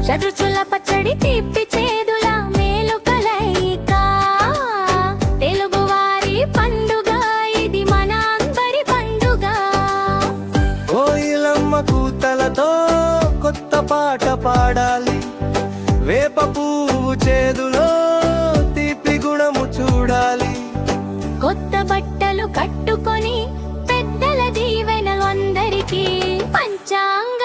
షడ్రుచుల పచ్చడి తీపి చేదుల మేలు కలయిక తెలుగువారి పండుగ ఇది మన అందరి పండుగ కోయిలమ్మ కూతలతో కొత్త పాట పాడాలి వేప పువ్వు చేదులో తీపి గుణము చూడాలి కొత్త బట్టలు కట్టుకొని పెద్దల దీవెనలు అందరికీ పంచాంగ